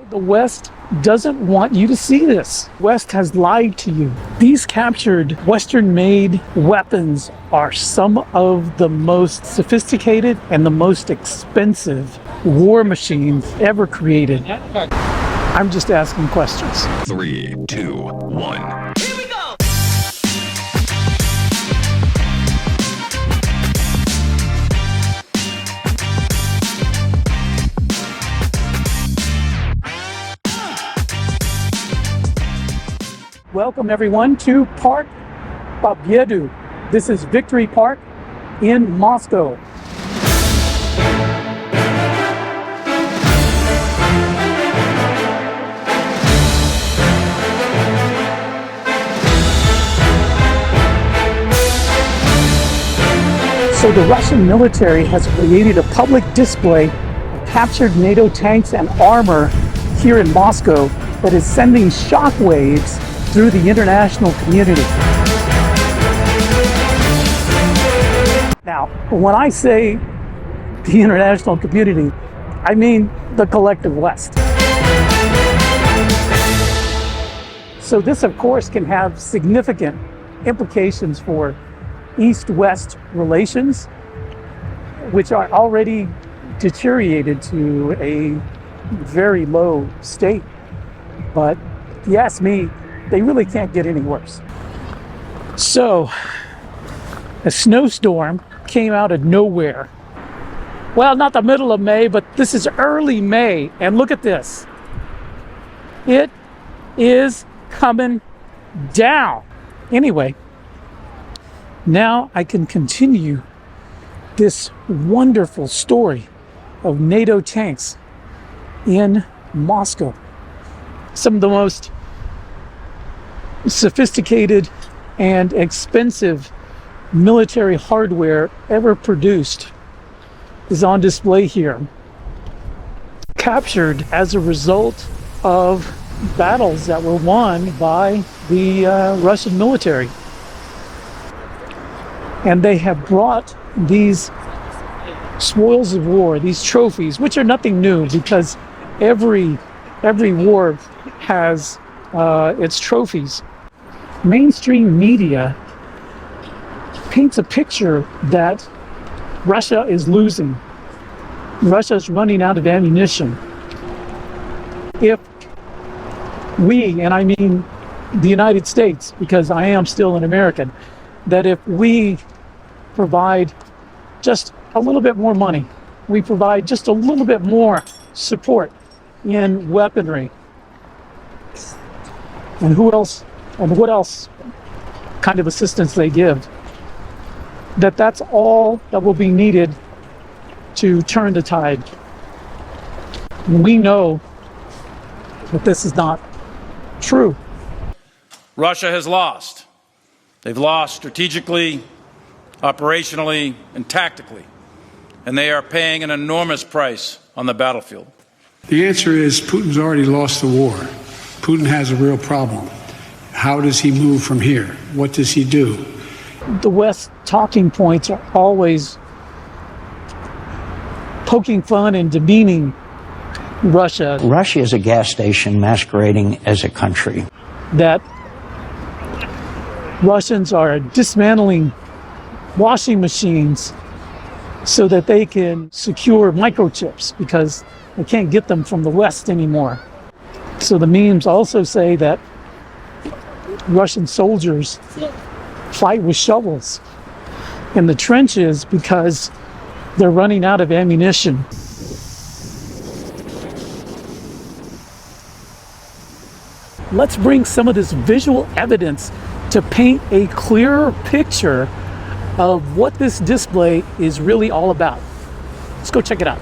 The West doesn't want you to see this. West has lied to you. These captured Western-made weapons are some of the most sophisticated and the most expensive war machines ever created. I'm just asking questions. 3, 2, 1. Welcome everyone to Park Pobyedu. This is Victory Park in Moscow. So the Russian military has created a public display of captured NATO tanks and armor here in Moscow that is sending shockwaves through the international community. Now, when I say the international community, I mean the collective West. So this, of course, can have significant implications for East-West relations, which are already deteriorated to a very low state. But if you ask me, they really can't get any worse. So, a snowstorm came out of nowhere. Well, not the middle of May, but this is early May, and look at this. It is coming down. Anyway, now I can continue this wonderful story of NATO tanks in Moscow. Some of the most sophisticated and expensive military hardware ever produced is on display here, captured as a result of battles that were won by the Russian military. And they have brought these spoils of war, these trophies, which are nothing new because every war has its trophies. Mainstream media paints a picture that Russia is losing. Russia is running out of ammunition. If we, and I mean the United States, because I am still an American, that if we provide just a little bit more money, we provide just a little bit more support in weaponry, and who else, and what else kind of assistance they give, that's all that will be needed to turn the tide. We know that this is not true. Russia has lost. They've lost strategically, operationally, and tactically, and they are paying an enormous price on the battlefield. The answer is Putin's already lost the war. Putin has a real problem. How does he move from here? What does he do? The West talking points are always poking fun and demeaning Russia. Russia is a gas station masquerading as a country. That Russians are dismantling washing machines so that they can secure microchips because they can't get them from the West anymore. So the memes also say that Russian soldiers fight with shovels in the trenches because they're running out of ammunition. Let's bring some of this visual evidence to paint a clearer picture of what this display is really all about. Let's go check it out.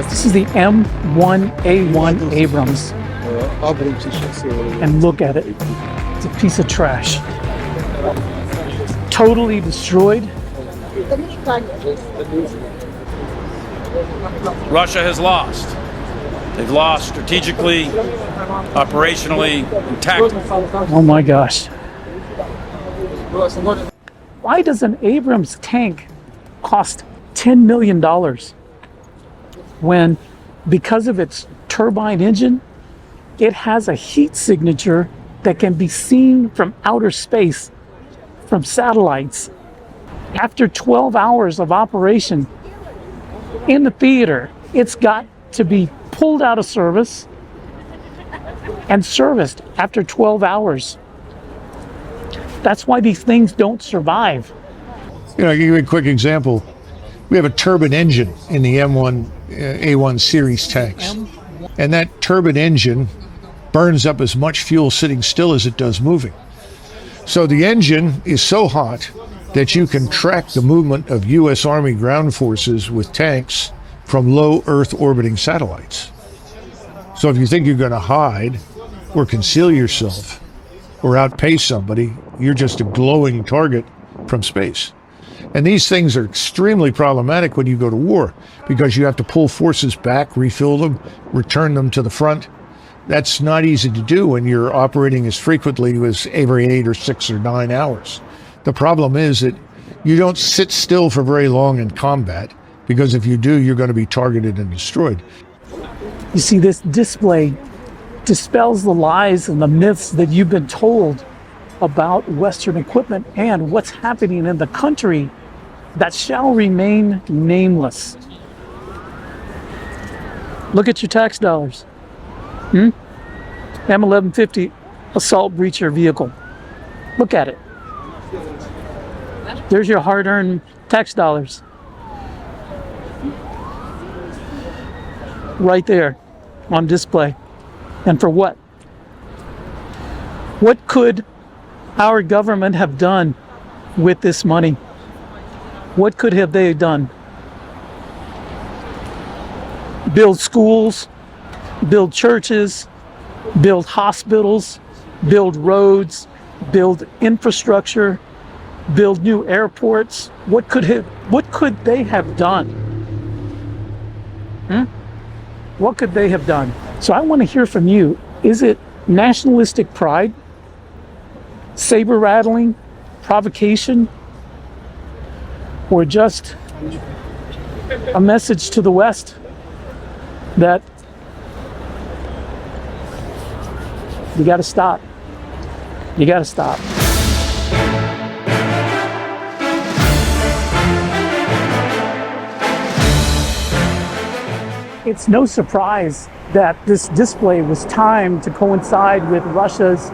This is the M1A1 Abrams. And look at it. It's a piece of trash. Totally destroyed. Russia has lost. They've lost strategically, operationally, and tactically. Oh my gosh. Why does an Abrams tank cost $10 million when, because of its turbine engine, it has a heat signature that can be seen from outer space, from satellites? After 12 hours of operation in the theater, it's got to be pulled out of service and serviced after 12 hours. That's why these things don't survive. You know, I'll give you a quick example. We have a turbine engine in the M1A1 series tanks. And that turbine engine burns up as much fuel sitting still as it does moving. So the engine is so hot that you can track the movement of U.S. Army ground forces with tanks from low Earth orbiting satellites. So if you think you're going to hide or conceal yourself or outpace somebody, you're just a glowing target from space. And these things are extremely problematic when you go to war because you have to pull forces back, refill them, return them to the front. That's not easy to do when you're operating as frequently as every 8 or 6 or 9 hours. The problem is that you don't sit still for very long in combat, because if you do, you're going to be targeted and destroyed. You see, this display dispels the lies and the myths that you've been told about Western equipment and what's happening in the country that shall remain nameless. Look at your tax dollars. M1150 assault breacher vehicle. Look at it. There's your hard-earned tax dollars. Right there on display. And for what? What could our government have done with this money? What could have they done? Build schools, build churches, build hospitals, build roads, build infrastructure, build new airports. What could they have done? What could they have done? So I want to hear from you. Is it nationalistic pride, saber rattling, provocation, or just a message to the West that you got to stop? You got to stop. It's no surprise that this display was timed to coincide with Russia's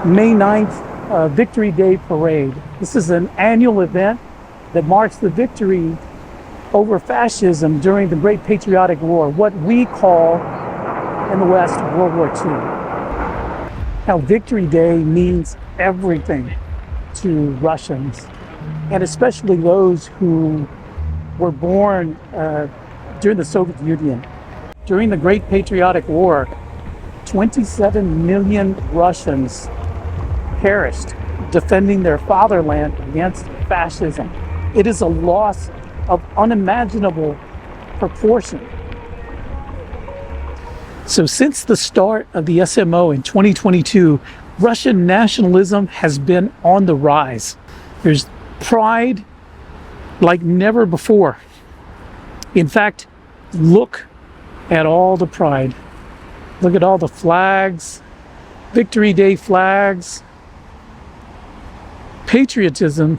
May 9th Victory Day parade. This is an annual event that marks the victory over fascism during the Great Patriotic War, what we call in the West World War II. Now, Victory Day means everything to Russians, and especially those who were born during the Soviet Union. During the Great Patriotic War, 27 million Russians perished defending their fatherland against fascism. It is a loss of unimaginable proportion. So since the start of the SMO in 2022, Russian nationalism has been on the rise. There's pride like never before. In fact, look at all the pride. Look at all the flags, Victory Day flags. Patriotism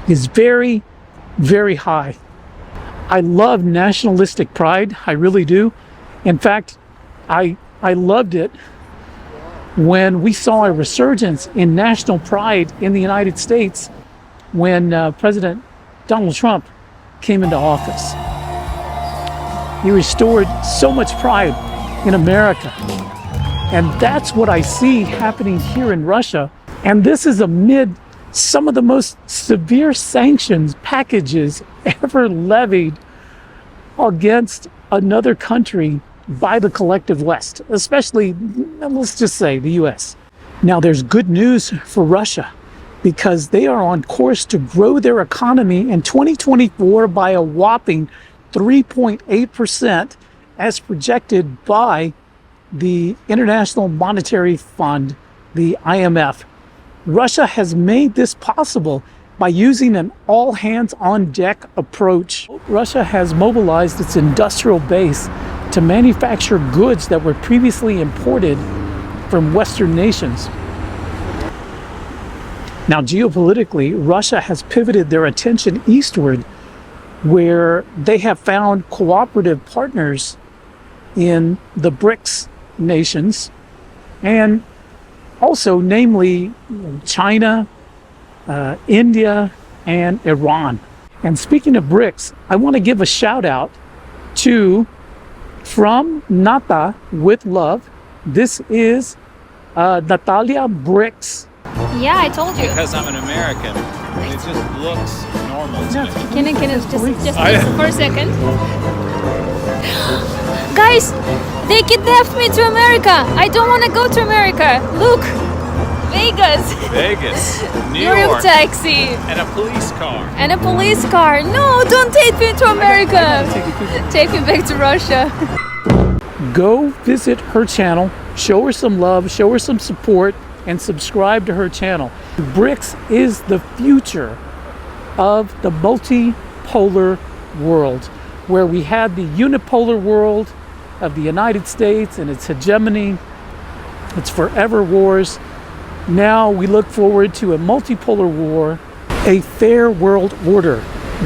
is very, very high. I love nationalistic pride, I really do. In fact, I loved it when we saw a resurgence in national pride in the United States when President Donald Trump came into office. He restored so much pride in America. And that's what I see happening here in Russia. And this is amid some of the most severe sanctions packages ever levied against another country by the collective West, especially, let's just say, the US. Now, there's good news for Russia because they are on course to grow their economy in 2024 by a whopping 3.8% as projected by the International Monetary Fund, the IMF. Russia has made this possible by using an all-hands-on-deck approach. Russia has mobilized its industrial base to manufacture goods that were previously imported from Western nations. Now, geopolitically, Russia has pivoted their attention eastward, where they have found cooperative partners in the BRICS nations, and also namely China, India, and Iran. And speaking of BRICS, I want to give a shout out to From Nata with Love. This is Natalia BRICS. Yeah, I told you. Because I'm an American, it just looks normal to me. Can I just listen for a second? Guys, they kidnapped me to America. I don't want to go to America. Look, Vegas. Vegas, New New York York, taxi. and a police car. And a police car. No, don't take me to America. Take me back to Russia. Go visit her channel, show her some love, show her some support, and subscribe to her channel. BRICS is the future of the multipolar world, where we had the unipolar world of the United States and its hegemony, its forever wars. Now we look forward to a multipolar war, a fair world order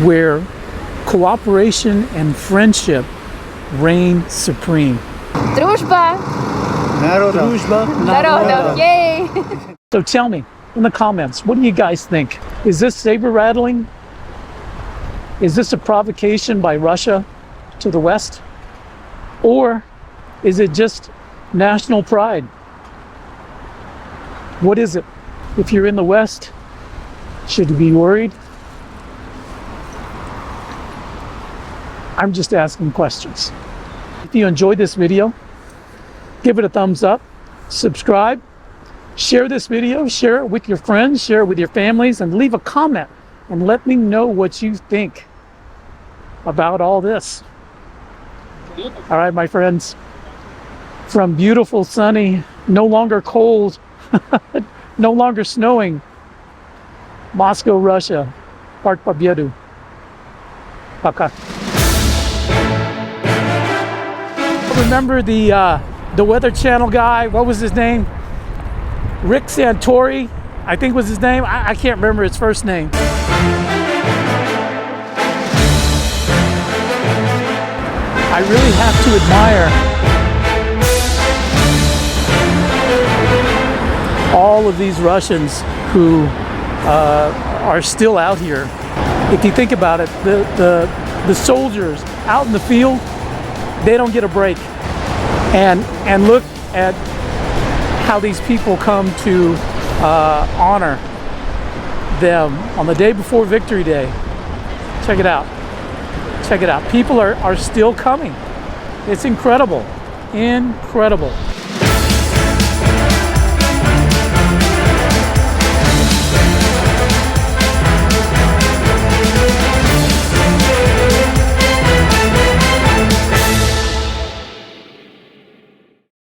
where cooperation and friendship reign supreme. Дружба. Народов. Yay. So tell me in the comments, what do you guys think? Is this saber rattling? Is this a provocation by Russia to the West? Or is it just national pride? What is it? If you're in the West, should you be worried? I'm just asking questions. If you enjoyed this video, give it a thumbs up, subscribe, share this video, share it with your friends, share it with your families, and leave a comment and let me know what you think about all this. All right, my friends, from beautiful, sunny, no longer cold, no longer snowing, Moscow, Russia, Park Победу. Пока. Remember the Weather Channel guy? What was his name? Rick Santori, I think was his name. I can't remember his first name. I really have to admire all of these Russians who are still out here. If you think about it, the soldiers out in the field, they don't get a break. And look at how these people come to honor them on the day before Victory Day. Check it out. Check it out. People are still coming. It's incredible. Incredible.